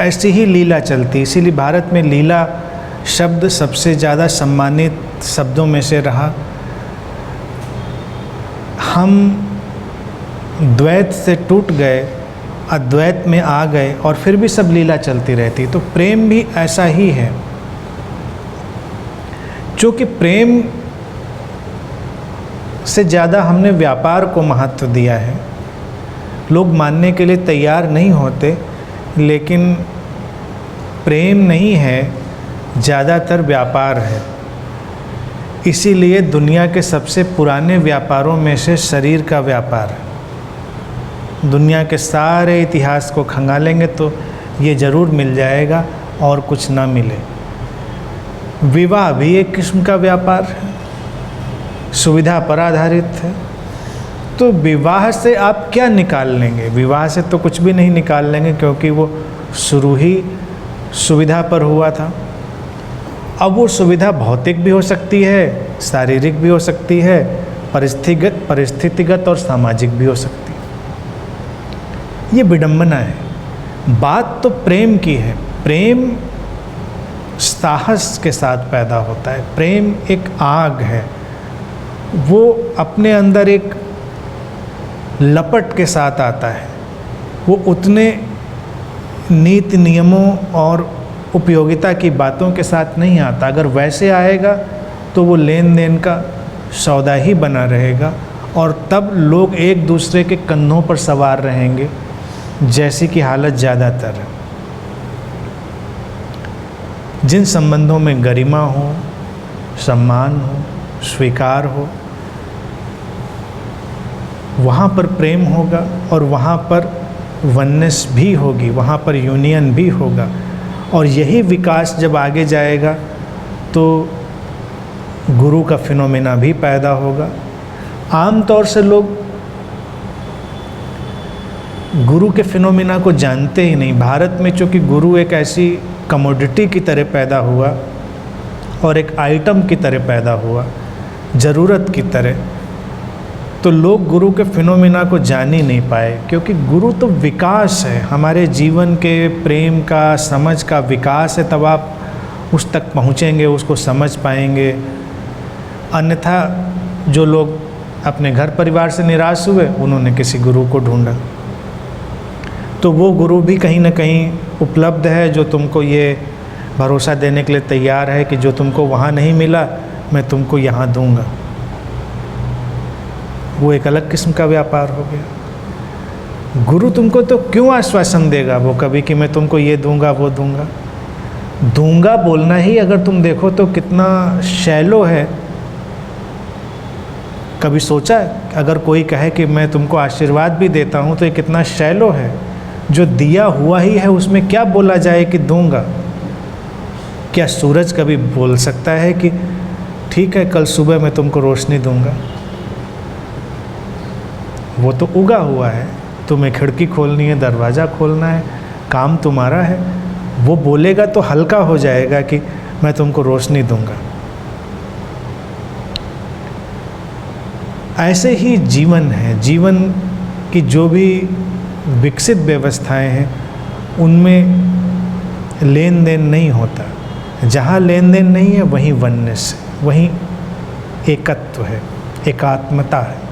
ऐसी ही लीला चलती। इसीलिए भारत में लीला शब्द सबसे ज़्यादा सम्मानित शब्दों में से रहा। हम द्वैत से टूट गए, अद्वैत में आ गए और फिर भी सब लीला चलती रहती। तो प्रेम भी ऐसा ही है। चूँकि प्रेम से ज़्यादा हमने व्यापार को महत्व दिया है, लोग मानने के लिए तैयार नहीं होते, लेकिन प्रेम नहीं है, ज़्यादातर व्यापार है। इसीलिए दुनिया के सबसे पुराने व्यापारों में से शरीर का व्यापार है। दुनिया के सारे इतिहास को खंगालेंगे तो ये ज़रूर मिल जाएगा और कुछ ना मिले। विवाह भी एक किस्म का व्यापार है, सुविधा पर आधारित है। तो विवाह से आप क्या निकाल लेंगे? विवाह से तो कुछ भी नहीं निकाल लेंगे, क्योंकि वो शुरू ही सुविधा पर हुआ था। अब वो सुविधा भौतिक भी हो सकती है, शारीरिक भी हो सकती है, परिस्थितिगत और सामाजिक भी हो सकती है। ये विडंबना है। बात तो प्रेम की है। प्रेम साहस के साथ पैदा होता है। प्रेम एक आग है, वो अपने अंदर एक लपट के साथ आता है। वो उतने नीति नियमों और उपयोगिता की बातों के साथ नहीं आता। अगर वैसे आएगा तो वो लेन देन का सौदा ही बना रहेगा, और तब लोग एक दूसरे के कंधों पर सवार रहेंगे, जैसी कि हालत ज़्यादातर है। जिन संबंधों में गरिमा हो, सम्मान हो, स्वीकार हो, वहाँ पर प्रेम होगा और वहाँ पर वननेस भी होगी, वहाँ पर यूनियन भी होगा। और यही विकास जब आगे जाएगा तो गुरु का फिनोमेना भी पैदा होगा। आम तौर से लोग गुरु के फिनोमेना को जानते ही नहीं। भारत में चूँकि गुरु एक ऐसी कमोडिटी की तरह पैदा हुआ और एक आइटम की तरह पैदा हुआ, ज़रूरत की तरह, तो लोग गुरु के फिनोमेना को जान ही नहीं पाए। क्योंकि गुरु तो विकास है, हमारे जीवन के प्रेम का, समझ का विकास है। तब आप उस तक पहुँचेंगे, उसको समझ पाएंगे। अन्यथा जो लोग अपने घर परिवार से निराश हुए, उन्होंने किसी गुरु को ढूंढा। तो वो गुरु भी कहीं ना कहीं उपलब्ध है, जो तुमको ये भरोसा देने के लिए तैयार है कि जो तुमको वहाँ नहीं मिला, मैं तुमको यहाँ दूंगा। वो एक अलग किस्म का व्यापार हो गया। गुरु तुमको तो क्यों आश्वासन देगा वो कभी कि मैं तुमको ये दूंगा, वो दूंगा? दूंगा बोलना ही अगर तुम देखो तो कितना शैलो है। कभी सोचा अगर कोई कहे कि मैं तुमको आशीर्वाद भी देता हूँ, तो ये कितना शैलो है। जो दिया हुआ ही है उसमें क्या बोला जाए कि दूंगा? क्या सूरज कभी बोल सकता है कि ठीक है कल सुबह मैं तुमको रोशनी दूंगा? वो तो उगा हुआ है, तुम्हें खिड़की खोलनी है, दरवाज़ा खोलना है, काम तुम्हारा है। वो बोलेगा तो हल्का हो जाएगा कि मैं तुमको रोशनी दूंगा। ऐसे ही जीवन है। जीवन की जो भी विकसित व्यवस्थाएं हैं, उनमें लेन देन नहीं होता। जहाँ लेन देन नहीं है वहीं वननेस है, वहीं एकत्व है, एकात्मता है।